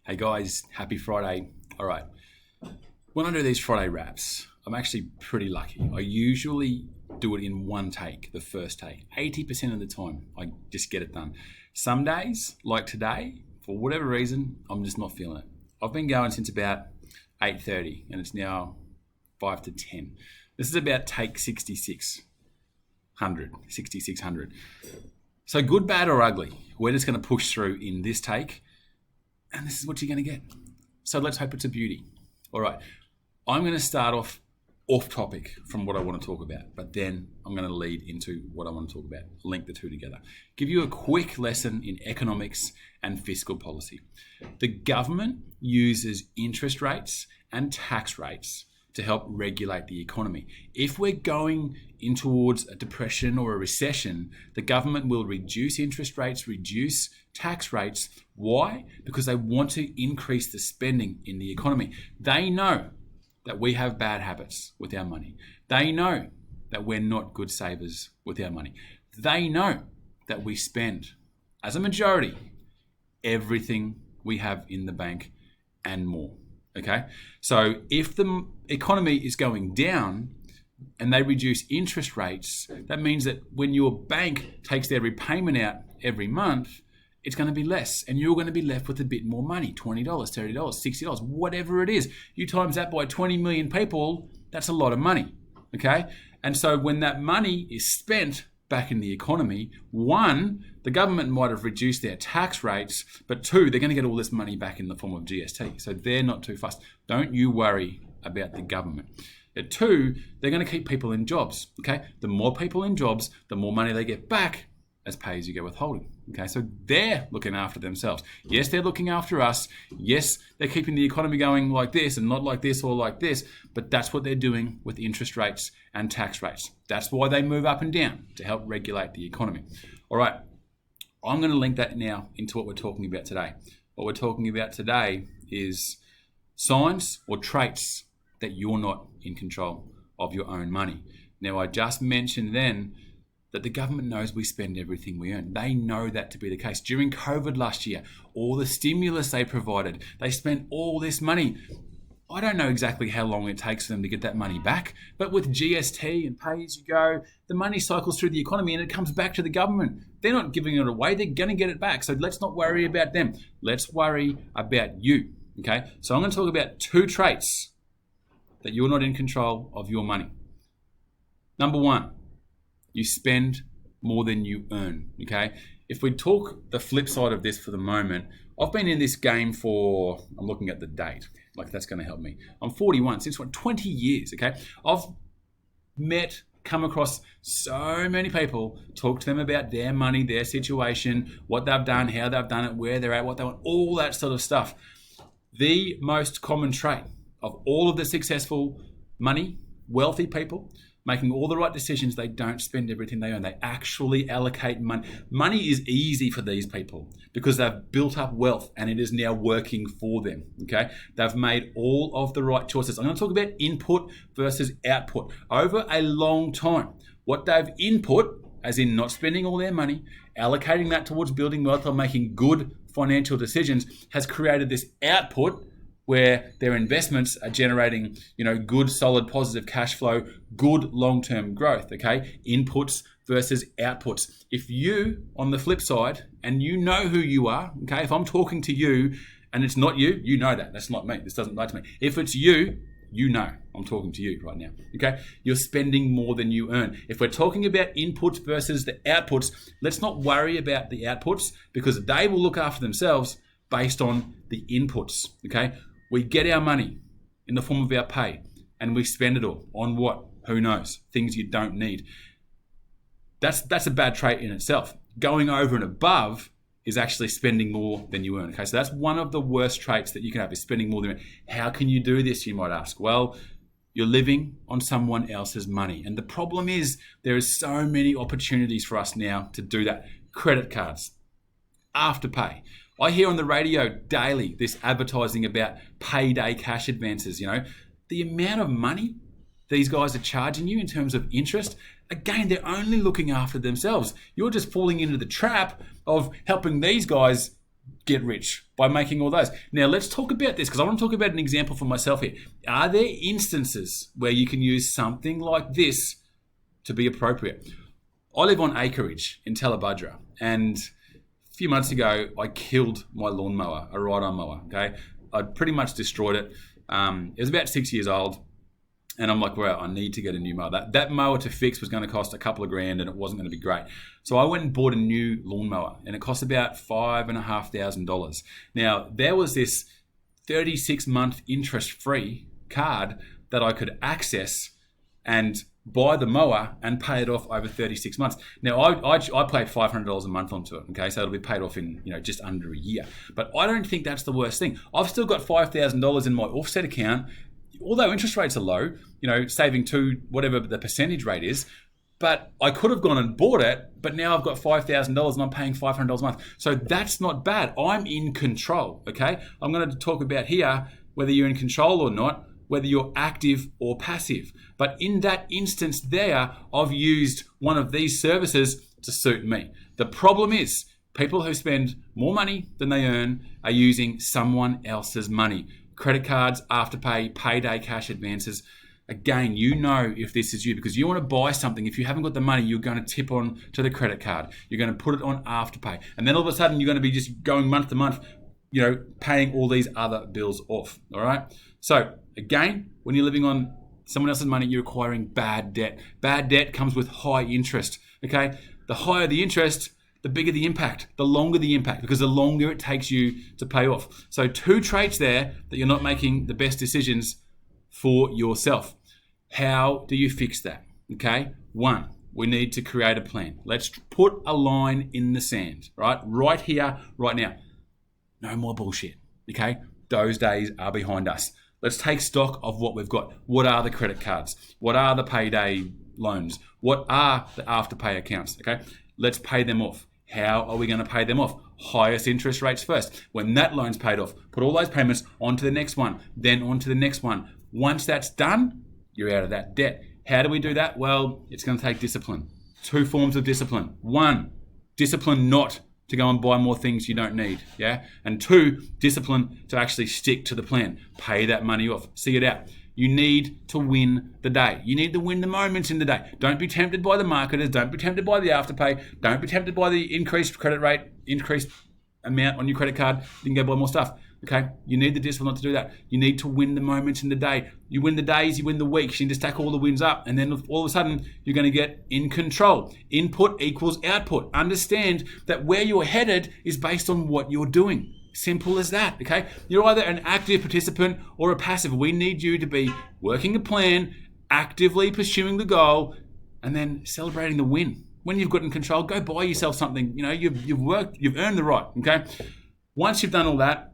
Hey guys, happy Friday. All right, when I do these Friday wraps, I'm actually pretty lucky. I usually do it in one take, the first take. 80% of the time, I just get it done. Some days, like today, for whatever reason, I'm just not feeling it. I've been going since about 8:30 and it's now 5 to 10. This is about take 6600. So good, bad or ugly, we're just going to push through in this take and this is what you're going to get. So let's hope it's a beauty. All right, I'm going to start off topic from what I want to talk about, but then I'm going to lead into what I want to talk about, link the two together. Give you a quick lesson in economics and fiscal policy. The government uses interest rates and tax rates to help regulate the economy. If we're going in towards a depression or a recession, the government will reduce interest rates, reduce tax rates. Why? Because they want to increase the spending in the economy. They know that we have bad habits with our money. They know that we're not good savers with our money. They know that we spend, as a majority, everything we have in the bank and more. Okay, so if the economy is going down and they reduce interest rates, that means that when your bank takes their repayment out every month, it's going to be less and you're going to be left with a bit more money, $20, $30, $60, whatever it is. You times that by 20 million people, that's a lot of money, okay? And so when that money is spent back in the economy, one, the government might have reduced their tax rates, but two, they're going to get all this money back in the form of GST. So they're not too fussed. Don't you worry about the government. Two, they're going to keep people in jobs, okay? The more people in jobs, the more money they get back as pay-as-you-go withholding. Okay, so they're looking after themselves. Yes, they're looking after us. Yes, they're keeping the economy going like this and not like this or like this, but that's what they're doing with interest rates and tax rates. That's why they move up and down, to help regulate the economy. All right, I'm going to link that now into what we're talking about today. What we're talking about today is signs or traits that you're not in control of your own money. Now, I just mentioned then that the government knows we spend everything we earn. They know that to be the case. During COVID last year, all the stimulus they provided, they spent all this money. I don't know exactly how long it takes for them to get that money back, but with GST and pay-as-you-go, the money cycles through the economy and it comes back to the government. They're not giving it away, they're going to get it back. So let's not worry about them. Let's worry about you, okay? So I'm going to talk about two traits that you're not in control of your money. Number one, you spend more than you earn, okay? If we talk the flip side of this for the moment, I've been in this game for, I'm looking at the date, like that's going to help me. I'm 41, since 20 years, okay? I've come across so many people, talk to them about their money, their situation, what they've done, how they've done it, where they're at, what they want, all that sort of stuff. The most common trait of all of the successful money, wealthy people, making all the right decisions, they don't spend everything they earn. They actually allocate money. Money is easy for these people because they've built up wealth and it is now working for them, okay? They've made all of the right choices. I'm going to talk about input versus output. Over a long time, what they've input, as in not spending all their money, allocating that towards building wealth or making good financial decisions, has created this output where their investments are generating, good, solid, positive cash flow, good long-term growth, okay? Inputs versus outputs. If you, on the flip side, and you know who you are, okay? If I'm talking to you and it's not you, you know that. That's not me. This doesn't relate to me. If it's you, you know I'm talking to you right now, okay? You're spending more than you earn. If we're talking about inputs versus the outputs, let's not worry about the outputs because they will look after themselves based on the inputs, okay? We get our money in the form of our pay and we spend it all on what? Who knows? Things you don't need. That's a bad trait in itself. Going over and above is actually spending more than you earn. Okay, so that's one of the worst traits that you can have, is spending more than you earn. How can you do this, you might ask? Well, you're living on someone else's money. And the problem is there is so many opportunities for us now to do that. Credit cards, Afterpay. I hear on the radio daily this advertising about payday cash advances. The amount of money these guys are charging you in terms of interest, again, they're only looking after themselves. You're just falling into the trap of helping these guys get rich by making all those. Now, let's talk about this because I want to talk about an example for myself here. Are there instances where you can use something like this to be appropriate? I live on acreage in Tallebudgera, and a few months ago, I killed my lawnmower, a ride-on mower, okay? I pretty much destroyed it. It was about 6 years old, and I'm like, well, I need to get a new mower. That mower to fix was going to cost a couple of grand, and it wasn't going to be great. So I went and bought a new lawnmower, and it cost about $5,500. Now, there was this 36-month interest-free card that I could access and buy the mower and pay it off over 36 months. Now, I paid $500 a month onto it, okay? So it'll be paid off in, just under a year. But I don't think that's the worst thing. I've still got $5,000 in my offset account, although interest rates are low, saving to whatever the percentage rate is. But I could have gone and bought it, but now I've got $5,000 and I'm paying $500 a month. So that's not bad. I'm in control, okay? I'm going to talk about here whether you're in control or not, whether you're active or passive. But in that instance there, I've used one of these services to suit me. The problem is people who spend more money than they earn are using someone else's money. Credit cards, Afterpay, payday cash advances. Again, if this is you because you want to buy something. If you haven't got the money, you're going to tip on to the credit card. You're going to put it on Afterpay. And then all of a sudden, you're going to be just going month to month, paying all these other bills off. All right? So again, when you're living on someone else's money, you're acquiring bad debt. Bad debt comes with high interest, okay? The higher the interest, the bigger the impact, the longer the impact, because the longer it takes you to pay off. So 2 traits there that you're not making the best decisions for yourself. How do you fix that, okay? 1, we need to create a plan. Let's put a line in the sand, right? Right here, right now. No more bullshit, okay? Those days are behind us. Let's take stock of what we've got. What are the credit cards? What are the payday loans? What are the Afterpay accounts? Okay, let's pay them off. How are we going to pay them off? Highest interest rates first. When that loan's paid off, put all those payments onto the next one, then onto the next one. Once that's done, you're out of that debt. How do we do that? Well, it's going to take discipline. 2 forms of discipline. 1, discipline not to go and buy more things you don't need, yeah? And 2, discipline to actually stick to the plan. Pay that money off. See it out. You need to win the day. You need to win the moments in the day. Don't be tempted by the marketers. Don't be tempted by the Afterpay. Don't be tempted by the increased credit rate, increased amount on your credit card. You can go buy more stuff, okay? You need the discipline not to do that. You need to win the moments in the day. You win the days, you win the weeks. You need to stack all the wins up, and then all of a sudden, you're going to get in control. Input equals output. Understand that where you're headed is based on what you're doing. Simple as that, okay? You're either an active participant or a passive. We need you to be working a plan, actively pursuing the goal, and then celebrating the win. When you've got in control, go buy yourself something. You've worked, you've earned the right, okay? Once you've done all that,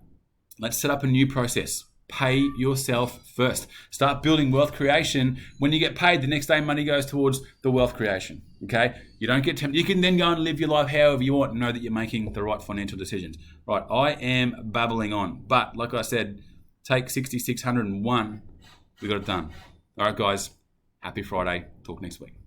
let's set up a new process. Pay yourself first. Start building wealth creation. When you get paid, the next day money goes towards the wealth creation, okay? You don't get tempted. You can then go and live your life however you want and know that you're making the right financial decisions. Right, I am babbling on. But like I said, take 6601. We got it done. All right, guys. Happy Friday. Talk next week.